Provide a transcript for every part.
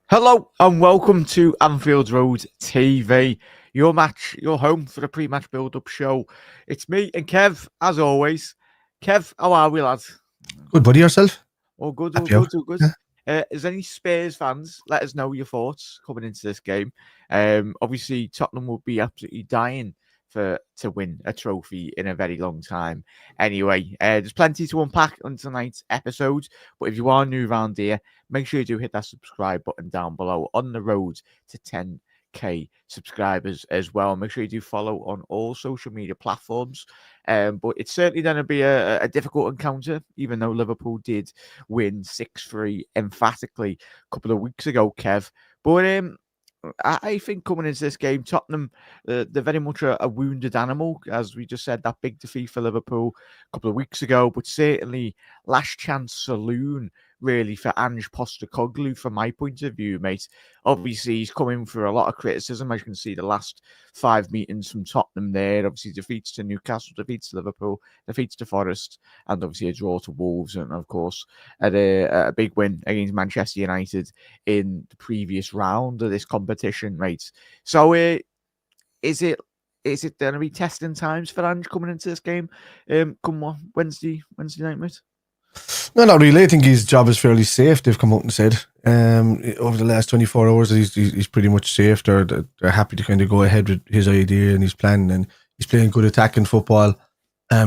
Hello and welcome to Anfield Road TV, your home for the pre-match build-up show. It's me and Kev, as always. Kev, how are we, lads? Good, buddy. Yourself? All good, all Happy hour. good, all good. Yeah. Is any Spurs fans? Let us know your thoughts coming into this game. Obviously, Tottenham will be absolutely dying to win a trophy in a very long time. Anyway, there's plenty to unpack on tonight's episode. But if you are new around here, make sure you do hit that subscribe button down below on the road to 10k subscribers as well. Make sure you do follow on all social media platforms. But it's certainly going to be a difficult encounter, even though Liverpool did win 6-3 emphatically a couple of weeks ago, Kev. But I think coming into this game, Tottenham, they're very much a wounded animal, as we just said, that big defeat for Liverpool a couple of weeks ago, but certainly last chance saloon, really, for Ange Postecoglou, from my point of view, mate. Obviously, he's coming for a lot of criticism, as you can see the last 5 meetings from Tottenham there. Obviously, defeats to Newcastle, defeats to Liverpool, defeats to Forest, and obviously a draw to Wolves, and of course, at a big win against Manchester United in the previous round of this competition, mate. So, is it going to be testing times for Ange coming into this game? Come on, Wednesday night, mate. No, not really. I think his job is fairly safe. They've come out and said over the last 24 hours that he's pretty much safe. They're happy to kind of go ahead with his idea and his plan, and he's playing good attacking football.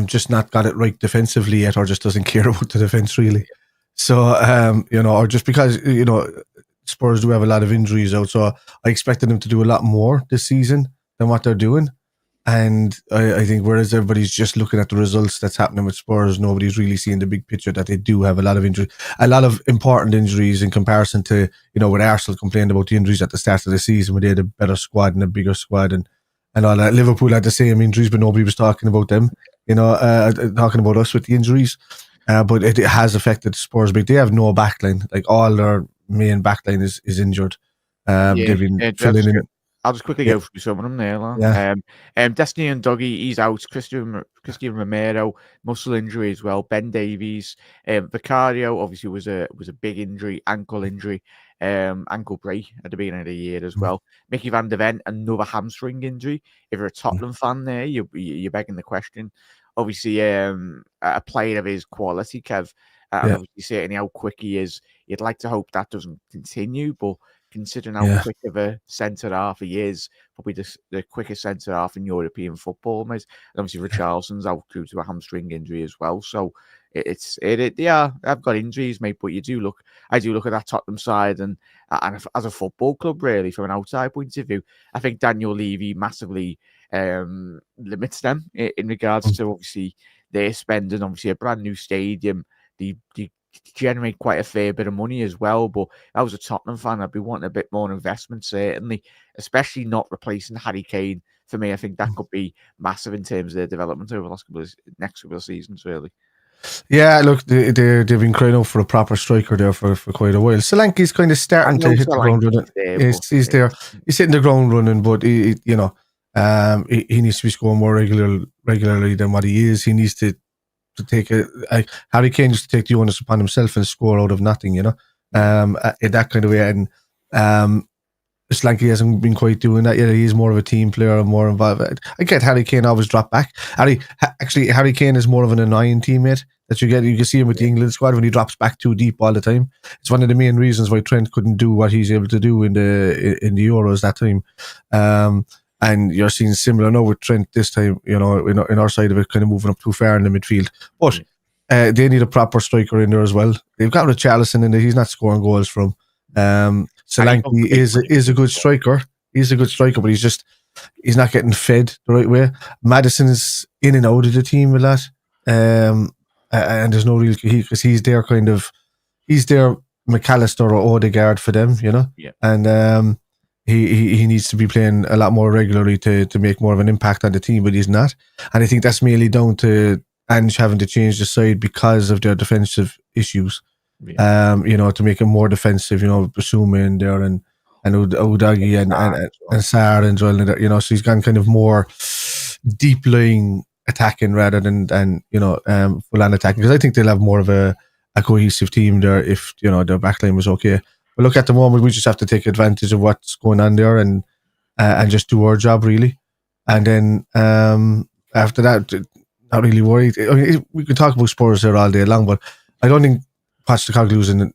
Just not got it right defensively yet, or just doesn't care about the defense really. So or just because Spurs do have a lot of injuries out, so I expected them to do a lot more this season than what they're doing. And I think whereas everybody's just looking at the results that's happening with Spurs, nobody's really seeing the big picture that they do have a lot of injuries, a lot of important injuries in comparison to, when Arsenal complained about the injuries at the start of the season, where they had a better squad and a bigger squad and all that. Liverpool had the same injuries, but nobody was talking about them, talking about us with the injuries. But it has affected Spurs big. They have no backline. Like, all their main backline is injured. They've been filling in. I'll just quickly go through some of them there. Destiny and Dougie, he's out. Christian Romero, muscle injury as well. Ben Davies, Vicario obviously was a big injury, ankle injury, ankle break at the beginning of the year as well. Mickey van der Ven, another hamstring injury. If you're a Tottenham fan there, you're begging the question. Obviously, a player of his quality, Kev, and obviously certainly how quick he is, you'd like to hope that doesn't continue, but considering how quick of a centre-half he is, probably the quickest centre-half in European football, mate. And obviously Richarlison's out due to a hamstring injury as well. So I've got injuries, mate, but I do look at that Tottenham side and as a football club, really, from an outside point of view, I think Daniel Levy massively limits them in regards to, obviously, they're spending, obviously, a brand new stadium. The generate quite a fair bit of money as well, but I was a Tottenham fan, I'd be wanting a bit more investment, certainly, especially not replacing Harry Kane. For me, I think that could be massive in terms of their development over the next couple of seasons, really. Yeah, look, they've been crying out for a proper striker there for quite a while. Solanke's kind of starting to hit the ground running. He's there. He's hitting the ground running, but he needs to be scoring more regularly than what he is. He needs to take Harry Kane used to take the onus upon himself and score out of nothing, in that kind of way. And Solanke hasn't been quite doing that yet. He's more of a team player and more involved. I get Harry Kane always drop back. Harry Kane is more of an annoying teammate that you get. You can see him with the England squad when he drops back too deep all the time. It's one of the main reasons why Trent couldn't do what he's able to do in the Euros that time. And you're seeing similar now with Trent this time, in our side of it, kind of moving up too far in the midfield. But they need a proper striker in there as well. They've got Richarlison in there. He's not scoring goals from. Solanke is a good striker. He's a good striker, but he's not getting fed the right way. Maddison's in and out of the team a lot. And there's no real because he's there McAllister or Odegaard for them, Yeah. And He needs to be playing a lot more regularly to make more of an impact on the team, but he's not. And I think that's mainly down to Ange having to change the side because of their defensive issues. Yeah. To make him more defensive, Basuma in there and Udagi and Sarr and Joel, so he's gone kind of more deep lying attacking rather than full on attacking. Because I think they'll have more of a cohesive team there if, their backline was okay. But look, at the moment, we just have to take advantage of what's going on there and just do our job, really. And then after that, not really worried. I mean, we could talk about Spurs there all day long, but I don't think Postecoglou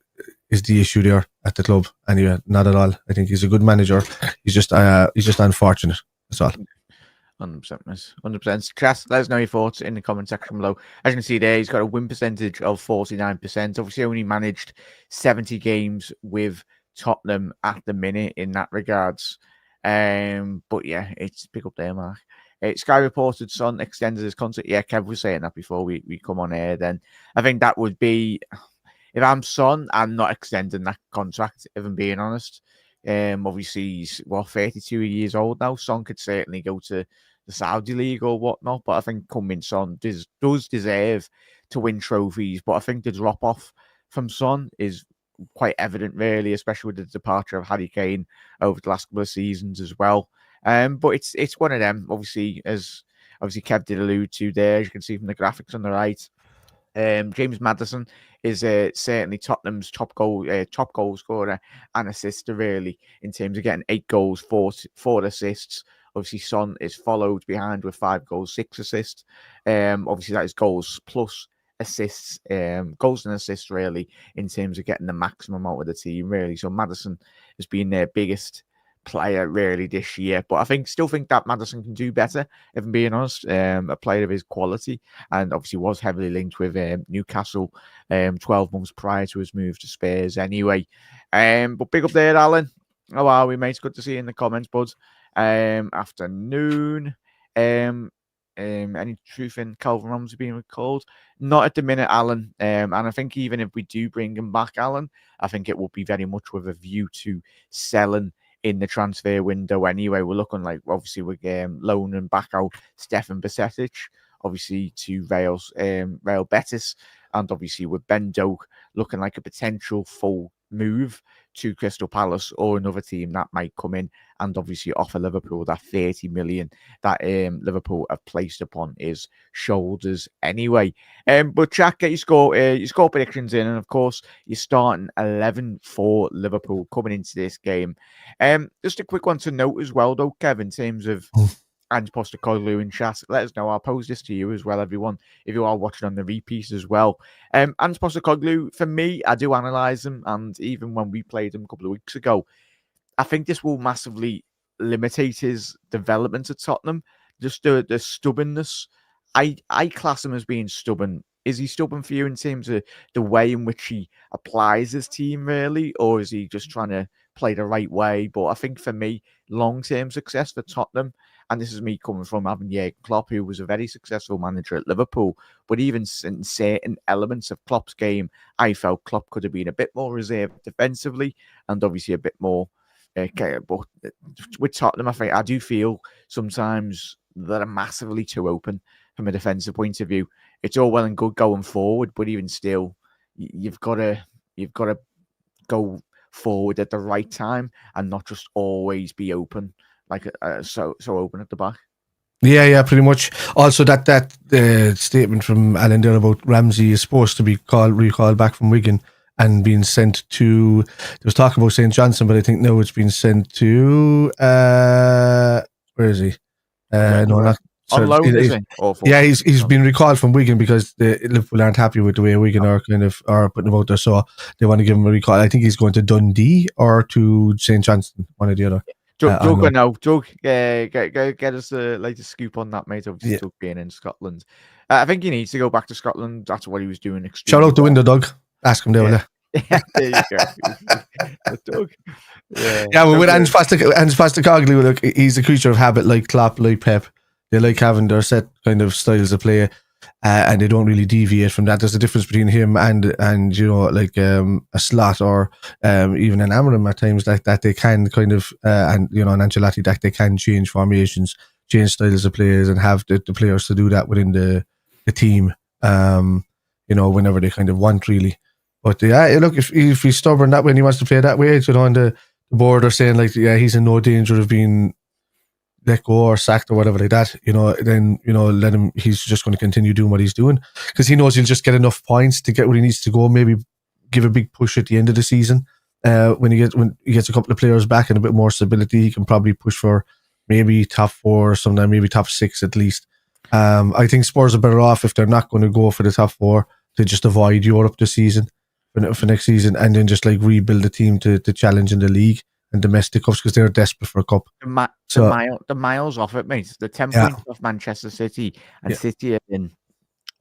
is the issue there at the club. Anyway, not at all. I think he's a good manager. He's just unfortunate. That's all. 100%. Chas, let us know your thoughts in the comment section below. As you can see there, he's got a win percentage of 49%. Obviously, only managed 70 games with Tottenham at the minute in that regards. But yeah, it's pick up there, Mark. Sky reported Son extended his contract. Yeah, Kev was saying that before we come on air. Then I think that would be, if I'm Son, I'm not extending that contract, if I'm being honest. Obviously, he's 32 years old now. Son could certainly go to the Saudi League or whatnot, but I think coming Son does deserve to win trophies. But I think the drop off from Son is quite evident, really, especially with the departure of Harry Kane over the last couple of seasons as well. But it's one of them. Obviously, as Kev did allude to there, as you can see from the graphics on the right. James Maddison is certainly Tottenham's top goal scorer and assister, really, in terms of getting 8 goals, 4 assists. Obviously, Son is followed behind with 5 goals, 6 assists. Obviously, that is goals plus assists, goals and assists, really, in terms of getting the maximum out of the team, really. So Maddison has been their biggest player really this year, but I still think that Maddison can do better, if I'm being honest. A player of his quality, and obviously was heavily linked with Newcastle 12 months prior to his move to Spurs anyway. But big up there, Alan. How are we, mate? Good to see you in the comments, bud. Afternoon. Any truth in Calvin Ramsey being recalled? Not at the minute, Alan. And I think even if we do bring him back, Alan, I think it will be very much with a view to selling in the transfer window anyway. We're looking like, obviously, we're loaning back out Stefan Bajcetic, obviously, to Real Betis, and obviously with Ben Doak looking like a potential full move to Crystal Palace or another team that might come in and obviously offer Liverpool that 30 million that Liverpool have placed upon his shoulders anyway. But Jack, get your score predictions in, and of course you're starting 11 for Liverpool coming into this game. Just a quick one to note as well, though, Kev, in terms of Ange Postecoglou in chat. Let us know. I'll pose this to you as well, everyone, if you are watching on the repeats as well. Ange Postecoglou, for me, I do analyse him, and even when we played him a couple of weeks ago, I think this will massively limit his development at Tottenham. Just the stubbornness. I class him as being stubborn. Is he stubborn for you in terms of the way in which he applies his team, really? Or is he just trying to play the right way? But I think for me, long-term success for Tottenham, and this is me coming from having Jurgen Klopp, who was a very successful manager at Liverpool, but even in certain elements of Klopp's game, I felt Klopp could have been a bit more reserved defensively and obviously a bit more but with Tottenham, I do feel sometimes that are massively too open from a defensive point of view. It's all well and good going forward, but even still, you've got to go forward at the right time and not just always be open, like so open at the back. Yeah, pretty much. Also, that statement from Alan there about Ramsey is supposed to be recalled back from Wigan and being sent to. There was talk about St. Johnson, but I think now it's been sent to. Where is he? No, not. On loan, is he? Yeah, he's been recalled from Wigan because the Liverpool aren't happy with the way Wigan are putting him out there, so they want to give him a recall. I think he's going to Dundee or to St. Johnson, one or the other. Doug, get us the latest scoop on that, mate. Obviously, Doug being in Scotland. I think he needs to go back to Scotland. That's what he was doing. Shout out the window, Doug. Ask him there. Yeah, there you go. Doug. Yeah, well, with Ange Postecoglou, look, he's a creature of habit, like Klopp, like Pep. They like having their set kind of styles of play, and they don't really deviate from that. There's a difference between him and like a Slot or even an Amorim at times that they can kind of and an Ancelotti, that they can change formations, change styles of players, and have the players to do that within the team. Whenever they kind of want, really. But look, if he's stubborn that way and he wants to play that way, on the board are saying like, he's in no danger of being let go or sacked or whatever like that, then let him. He's just going to continue doing what he's doing because he knows he'll just get enough points to get where he needs to go. Maybe give a big push at the end of the season, when he gets a couple of players back and a bit more stability, he can probably push for maybe top 4, sometime maybe top 6 at least. I think Spurs are better off if they're not going to go for the top 4 to just avoid Europe this season for next season, and then just like rebuild the team to challenge in the league and domestic cups because they're desperate for a cup. The miles off it, mate. The 10 points off Manchester City, and City are in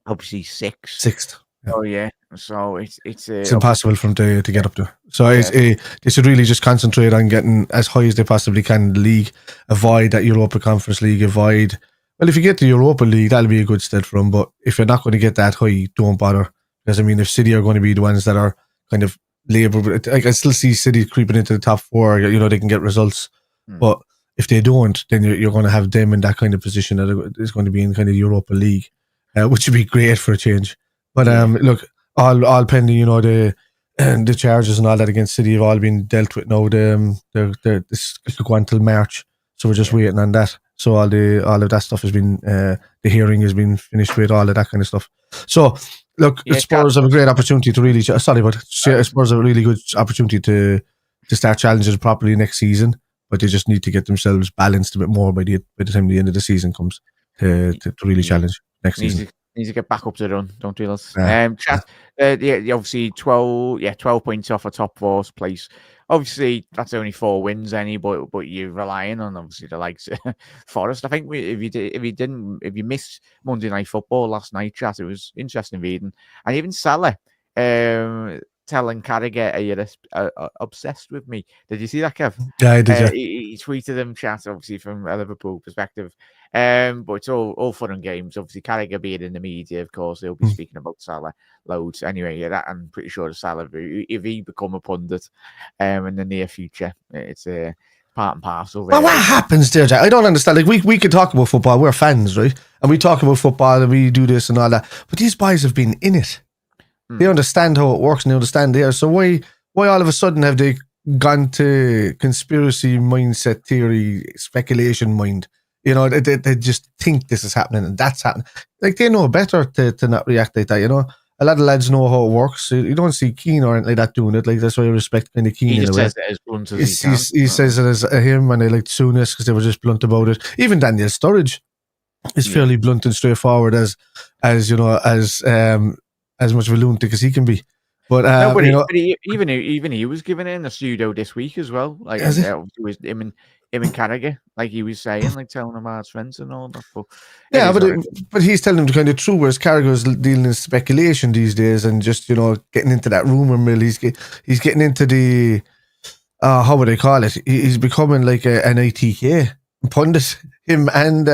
obviously sixth. Yeah. Oh yeah, so it's impossible for them to get up there. So they should really just concentrate on getting as high as they possibly can in the league. Avoid that Europa Conference League. Well, if you get the Europa League, that'll be a good step for them. But if you're not going to get that high, don't bother. Because I mean, if City are going to be the ones that are kind of labor, I can still see City creeping into the top 4. You know, they can get results, but if they don't, then you're going to have them in that kind of position that is going to be in kind of Europa League, which would be great for a change. But look, all pending, you know, the charges and all that against City have all been dealt with now. This could go until March, so we're just waiting on that. So all of that stuff has been the hearing has been finished with, all of that kind of stuff. So look, Spurs have a great opportunity to really. Sorry, but Spurs have a really good opportunity to start challenging properly next season. But they just need to get themselves balanced a bit more by the time the end of the season comes to really challenge next season. Needs to get back up to the run. Don't do that. Obviously 12 points off a top 4 place. Obviously, that's only 4 wins, but you're relying on obviously the likes of Forest. I think if you missed Monday Night Football last night, chat, it was interesting reading, and even Salah telling Carragher, "Are you obsessed with me?" Did you see that, Kev? Yeah, I did. Yeah. He tweeted him, chat, obviously from a Liverpool perspective. But it's all fun and games. Obviously, Carragher being in the media, of course, he'll be speaking about Salah loads. Anyway, that I'm pretty sure the Salah, if he become a pundit in the near future, it's a part and parcel. Well, what happens there, Jack? I don't understand. Like we could talk about football. We're fans, right? And we talk about football and we do this and all that. But these boys have been in it. They understand how it works and they understand there. So why all of a sudden have they gone to conspiracy mindset theory, speculation mind? You know, they just think this is happening and that's happening. Like, they know better to not react like that, you know. A lot of lads know how it works. You don't see Keane or anything like that doing it. Like, that's why I respect kind of Keane. He just says it as blunt as he can. He says it as him, and I like Souness because they were just blunt about it. Even Daniel Sturridge is fairly blunt and straightforward as you know, as much of a lunatic as he can be. But even he was giving it in the studio this week as well. Like, it was him and Carragher, like he was saying, like telling him our friends and all that. But he's telling them the kind of true, whereas Carragher's dealing in speculation these days and just, you know, getting into that rumor mill. He's getting into the how would I call it? He's becoming like an ITK pundit. Him and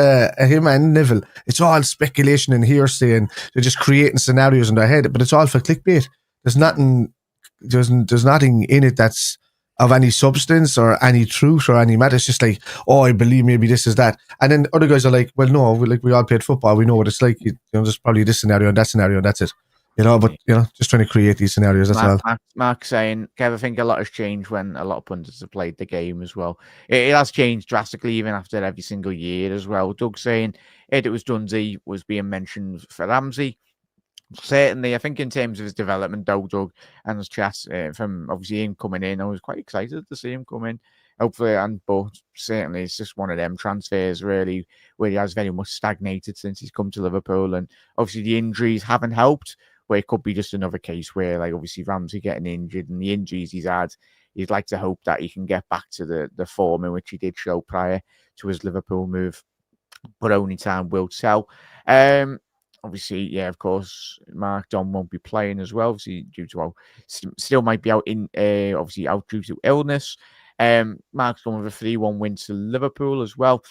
Neville. It's all speculation and hearsay, and they're just creating scenarios in their head. But it's all for clickbait. There's nothing in it that's of any substance or any truth or any matter. It's just like, oh, I believe maybe this is that. And then other guys are like, well, no, we all played football. We know what it's like. You know, there's probably this scenario and that scenario, and that's it. You know, but, you know, just trying to create these scenarios, that's all. Mark saying, Kev, I think a lot has changed when a lot of pundits have played the game as well. It has changed drastically even after every single year as well. Doug saying it was Dundee was being mentioned for Ramsey. Certainly, I think in terms of his development, Doug and his chat from obviously him coming in, I was quite excited to see him come in. Hopefully, but certainly it's just one of them transfers really where he has very much stagnated since he's come to Liverpool, and obviously the injuries haven't helped. Where it could be just another case where, like, obviously Ramsey getting injured and the injuries he's had, he'd like to hope that he can get back to the form in which he did show prior to his Liverpool move, but only time will tell. Obviously, yeah, of course, Mark Don won't be playing as well, obviously due to still might be out obviously out due to illness. Mark's going with a 3-1 win to Liverpool as well.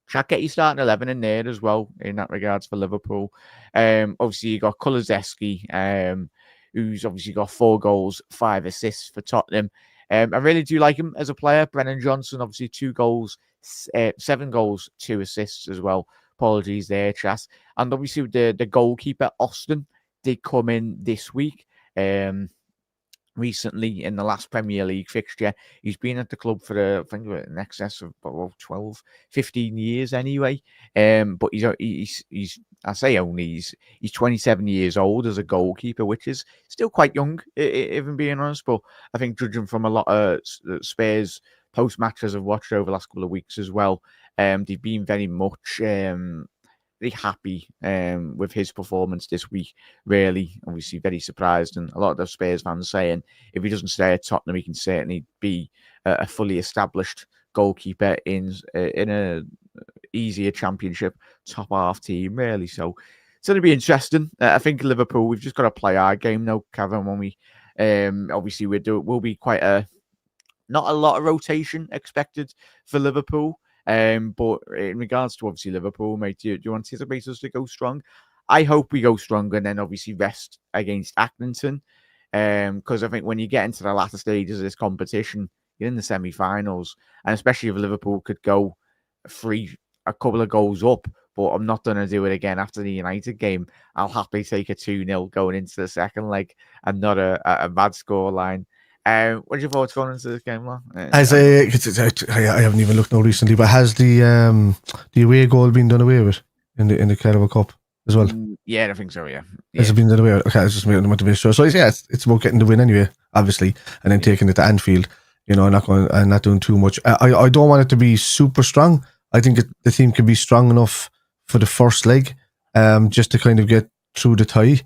Should get you starting 11 in there as well in that regards for Liverpool. Obviously, you got Kulusevski, who's obviously got 4 goals, 5 assists for Tottenham. I really do like him as a player. Brennan Johnson, obviously 2 goals, 7 goals, 2 assists as well. Apologies there, Chas. And obviously the goalkeeper, Austin, did come in this week. recently in the last Premier League fixture. He's been at the club for I think in excess of 12, 15 years anyway. But he's I say only he's 27 years old as a goalkeeper, which is still quite young, if I'm being honest. But I think judging from a lot of Spurs post matches I've watched over the last couple of weeks as well, they've been very much very happy with his performance this week. Really, obviously, very surprised, and a lot of the Spurs fans saying if he doesn't stay at Tottenham, he can certainly be a fully established goalkeeper in a easier Championship top half team. Really, so it's going to be interesting. I think Liverpool, we've just got to play our game now, Kevin. When we obviously we'll be quite not a lot of rotation expected for Liverpool. But in regards to obviously Liverpool, mate, do you anticipate us to go strong? I hope we go strong and then obviously rest against Accrington. Because I think when you get into the latter stages of this competition, you're in the semi-finals, and especially if Liverpool could go a couple of goals up, but I'm not going to do it again after the United game. I'll happily take a 2-0 going into the second leg and not a bad scoreline. What's your thoughts going into this game, man? I haven't even looked now recently, but has the away goal been done away with in the Carabao Cup as well? Yeah, I think so. Yeah. Has it been done away with? Okay, I was just making them to be sure. So yeah, it's about getting the win anyway, obviously, and then taking it to Anfield. You know, not doing too much. I don't want it to be super strong. I think the team can be strong enough for the first leg, just to kind of get through the tie.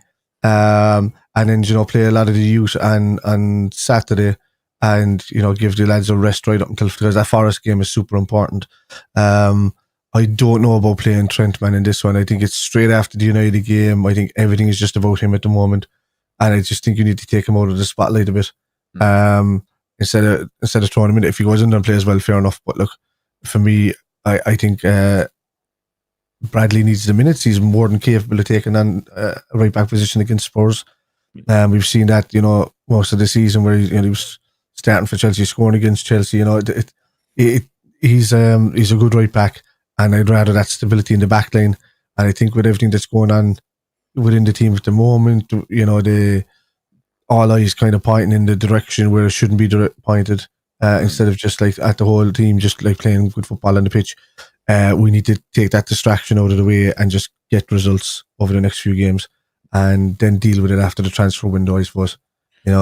And then, play a lot of the youth on Saturday and, give the lads a rest right up until, because that Forest game is super important. I don't know about playing Trent, man, in this one. I think it's straight after the United game. I think everything is just about him at the moment. And I just think you need to take him out of the spotlight a bit. Instead of throwing him in. If he goes in there and plays well, fair enough. But look, for me, I think Bradley needs the minutes. He's more than capable of taking on a right back position against Spurs. We've seen that, most of the season where he was starting for Chelsea, scoring against Chelsea. He's a good right back, and I'd rather that stability in the back line. And I think with everything that's going on within the team at the moment, all eyes kind of pointing in the direction where it shouldn't be pointed, instead of just like at the whole team, just like playing good football on the pitch. We need to take that distraction out of the way and just get results over the next few games, and then deal with it after the transfer window, I suppose. There's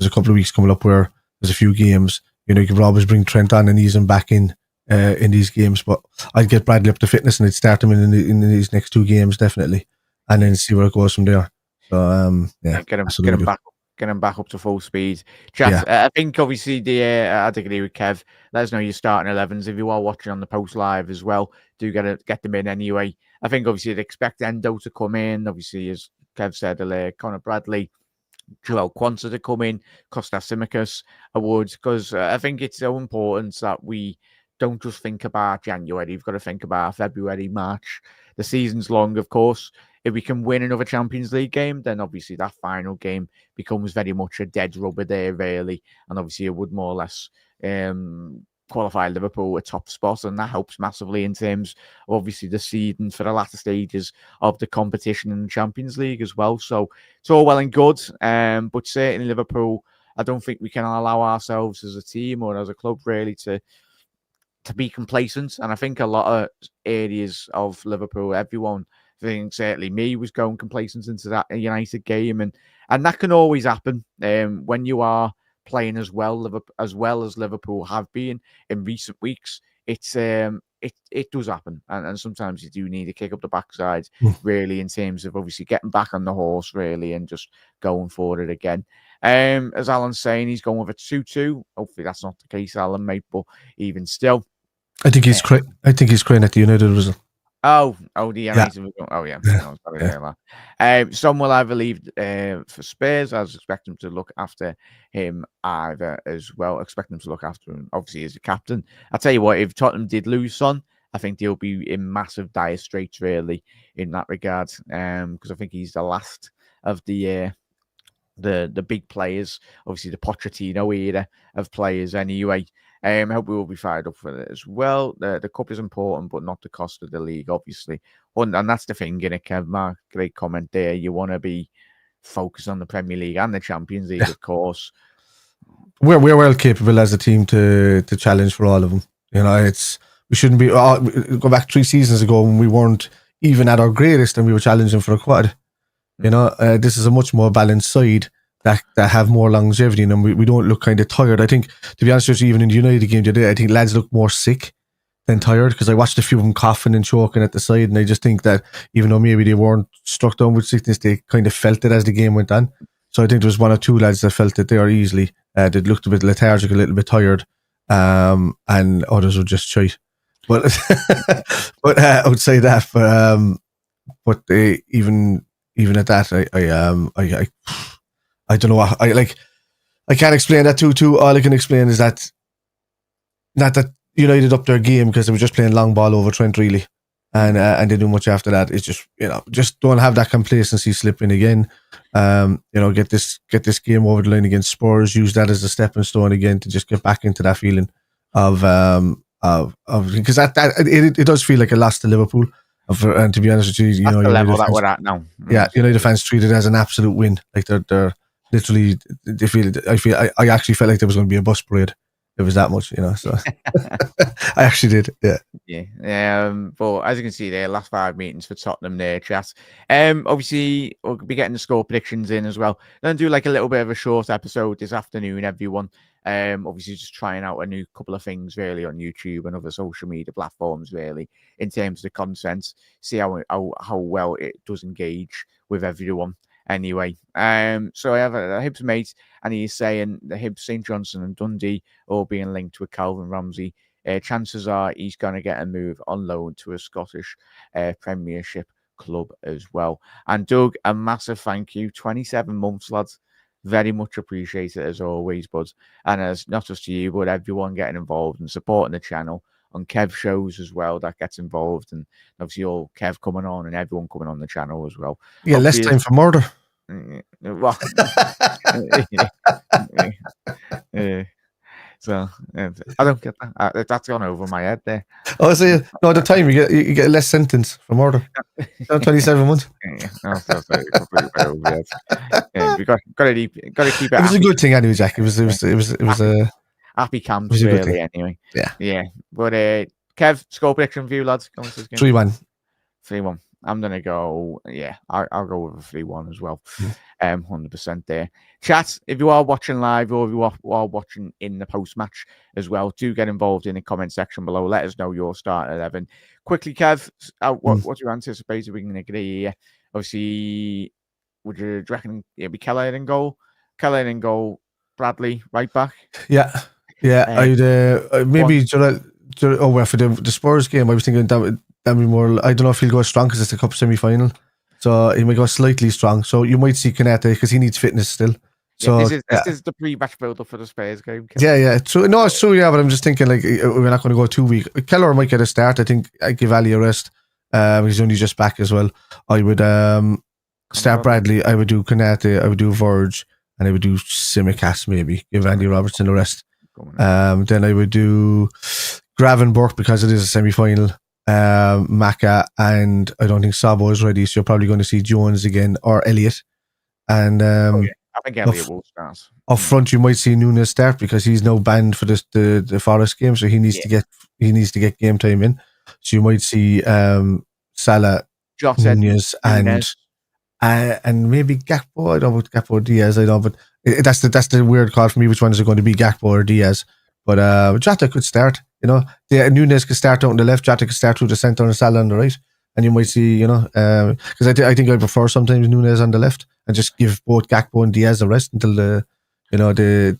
a couple of weeks coming up where there's a few games. You could always bring Trent on and ease him back in these games, but I'd get Bradley up to fitness and I'd start him in these next 2 games definitely, and then see where it goes from there. So get him back up to full speed. Chat, I think obviously I'd agree with Kev. Let us know your starting 11s if you are watching on the post live as well. Do get them in anyway. I think obviously you'd expect Endo to come in. Obviously, as Kev said earlier, Connor Bradley, Joel Quansah to come in, Kostas Tsimikas awards, because I think it's so important that we don't just think about January. You've got to think about February, March. The season's long, of course. If we can win another Champions League game, then obviously that final game becomes very much a dead rubber there, really. And obviously it would more or less qualify Liverpool a top spot, and that helps massively in terms of obviously the seeding for the latter stages of the competition in the Champions League as well. So it's all well and good, but certainly Liverpool, I don't think we can allow ourselves as a team or as a club really to be complacent. And I think a lot of areas of Liverpool, everyone, I think certainly me, was going complacent into that United game, and that can always happen when you are playing as well as Liverpool have been in recent weeks. It's it does happen, and sometimes you do need to kick up the backside, really, in terms of obviously getting back on the horse, really, and just going for it again. As Alan's saying, he's going with a 2-2. Hopefully that's not the case, Alan, mate, but even still, I think he's crying at the United result. The United. Yeah. Oh, yeah. Some will either leave for Spurs. I was expecting him to look after him either as well. Expect him to look after him, obviously, as a captain. I'll tell you what, if Tottenham did lose Son, I think they'll be in massive dire straits, really, in that regard. Because I think he's the last of the big players, obviously the Pochettino era of players anyway. I hope we will be fired up for it as well. The cup is important, but not the cost of the league, obviously. And that's the thing, innit, Kev? Mark, great comment there. You want to be focus on the Premier League and the Champions League, of course. We're well capable as a team to challenge for all of them. You know, we shouldn't be. Go back 3 seasons ago when we weren't even at our greatest and we were challenging for a quad. You know, this is a much more balanced side that have more longevity, and we don't look kind of tired. I think, to be honest with you, even in the United game today, I think lads look more sick than tired, because I watched a few of them coughing and choking at the side, and I just think that even though maybe they weren't struck down with sickness, they kind of felt it as the game went on. So I think there was 1 or 2 lads that felt it there easily. They looked a bit lethargic, a little bit tired, and others were just shite. But but outside that, but even at that, I don't know what I can't explain that too. All I can explain is that not that United up their game, because they were just playing long ball over Trent really, and they didn't do much after that. It's just, you know, just don't have that complacency slip in again. You know, get this game over the line against Spurs. Use that as a stepping stone again to just get back into that feeling of because that it does feel like a loss to Liverpool. And to be honest with you, you know, the level that we're at now. Yeah, United fans treat it as an absolute win. Like they're literally, I actually felt like there was going to be a bus parade. It was that much, you know. So I actually did, yeah. But as you can see there, last 5 meetings for Tottenham there, chat. Obviously we'll be getting the score predictions in as well. Then do like a little bit of a short episode this afternoon, everyone. Obviously just trying out a new couple of things really on YouTube and other social media platforms really, in terms of the content. See how well it does engage with everyone. Anyway, so I have a Hibs mate, and he's saying the Hibs, St Johnstone and Dundee all being linked with Calvin Ramsey. Chances are he's going to get a move on loan to a Scottish Premiership club as well. And Doug, a massive thank you. 27 months, lads. Very much appreciated as always, bud. And as not just to you, but everyone getting involved and supporting the channel on Kev shows as well that gets involved, and obviously all Kev coming on and everyone coming on the channel as well. Yeah, less time for murder. Well, so I don't get that. That's gone over my head there. Oh, so no, the time you get a less sentence for murder. 27 months. We got to keep it. It was a good thing anyway, Jack. It was a happy camps really anyway. Yeah. But Kev, score prediction for you, lads. 3-1. 3-1. I'm gonna go. Yeah, I'll go with a 3-1 as well. 100% there. Chat, if you are watching live or if you are watching in the post match as well, do get involved in the comment section below. Let us know your start 11. Quickly, Kev, what do you anticipate we're going to get here? Obviously, would you reckon it'd be Keller in goal? Bradley right back. Yeah. I'd maybe for the Spurs game, I was thinking that'd be more. I don't know if he'll go strong because it's a cup semi-final, so he might go slightly strong. So you might see Konate because he needs fitness still. So this is the pre-match build-up for the Spurs game. Yeah. True. No, it's true. Yeah, but I'm just thinking like we're not going to go 2 weeks. Keller might get a start. I think I'd give Ali a rest. He's only just back as well. I would start Bradley. I would do Konate. I would do Verge, and I would do Simicast maybe. Give Andy Robertson a rest. Then I would do Gravenberch because it is a semi-final. Maka, and I don't think Sabo is ready, so you're probably going to see Jones again or Elliott. And I think Elliott will start. Up front, you might see Nunes start because he's now banned for the Forest game, so he needs to get game time in. So you might see Salah, Nunes, and maybe Gakpo. I don't know about Gakpo or Diaz. I don't know, but that's the weird call for me. Which one is it going to be, Gakpo or Diaz? But Jota could start. You know, Nunes could start out on the left, Jota could start through the centre and Salah on the right. And you might see, you know, because I think I prefer sometimes Nunes on the left and just give both Gakpo and Diaz a rest until the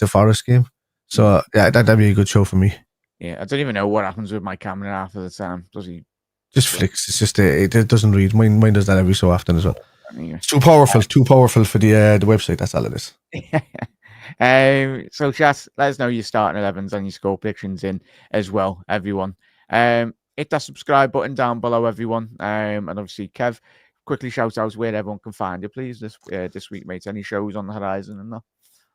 Forest game. So yeah, that'd be a good show for me. Yeah, I don't even know what happens with my camera after the time. Does he? Just flicks. It's just it doesn't read. Mine does that every so often as well. It's too powerful for the website. That's all it is. So chat, let us know your starting 11s and your score predictions in as well, everyone. Hit that subscribe button down below, everyone. And obviously, Kev, quickly shout out where everyone can find you, please, this week, mate. Any shows on the horizon and that?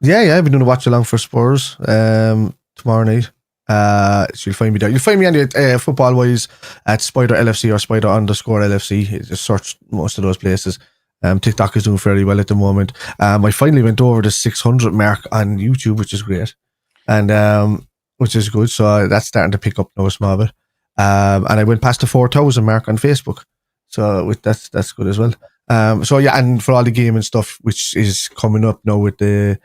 Yeah. I've been doing a watch along for Spurs tomorrow night. So you'll find me there. You'll find me anyway, football wise at Spider LFC or Spider_LFC. Just search most of those places. TikTok is doing fairly well at the moment. I finally went over the 600 mark on YouTube, which is great, and which is good. So that's starting to pick up now a small bit. And I went past the 4,000 mark on Facebook, so that's good as well. So yeah, and for all the gaming stuff, which is coming up now with the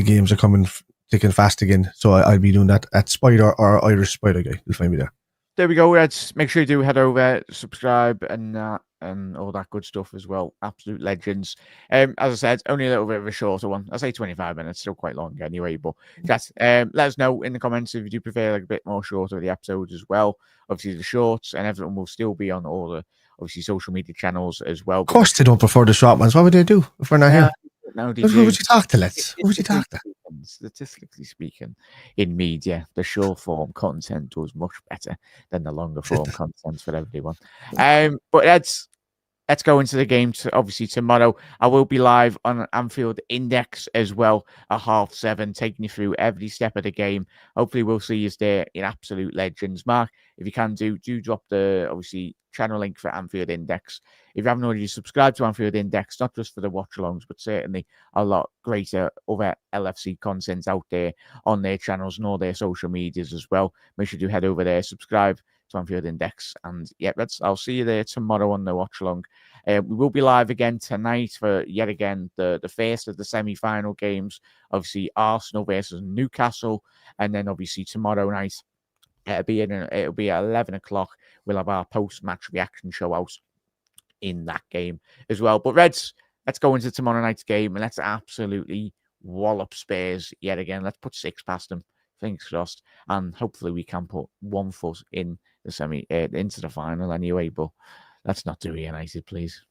games are coming thick and fast again. So I'll be doing that at Spider or Irish Spider Guy. You'll find me there. There we go, lads. Make sure you do head over, subscribe, and all that good stuff as well. Absolute legends. As I said, only a little bit of a shorter one. I say 25 minutes, still quite long anyway. But let us know in the comments if you do prefer like a bit more shorter of the episodes as well. Obviously, the shorts and everything will still be on all the obviously social media channels as well. Of course, they don't prefer the short ones. What would they do if we're not here? No, who would you talk to, lads? Who would you talk to? Statistically speaking, in media, the short form content does much better than the longer form content for everyone. But let's go into the game. Obviously, tomorrow I will be live on Anfield Index as well at 7:30, taking you through every step of the game. Hopefully, we'll see you there in absolute legends. Mark, if you can do drop the obviously channel link for Anfield Index. If you haven't already subscribed to Anfield Index, not just for the watch-alongs, but certainly a lot greater other LFC content out there on their channels and all their social medias as well. Make sure you head over there, subscribe to Anfield Index, and yeah, I'll see you there tomorrow on the watch-along. We will be live again tonight for yet again the first of the semi-final games. Obviously, Arsenal versus Newcastle, and then obviously tomorrow night it'll be at 11 o'clock. We'll have our post-match reaction show out in that game as well. But Reds, let's go into tomorrow night's game and let's absolutely wallop Spurs yet again. Let's put 6 past them, fingers crossed, and hopefully we can put 1 foot in the into the final anyway. But let's not do United, please.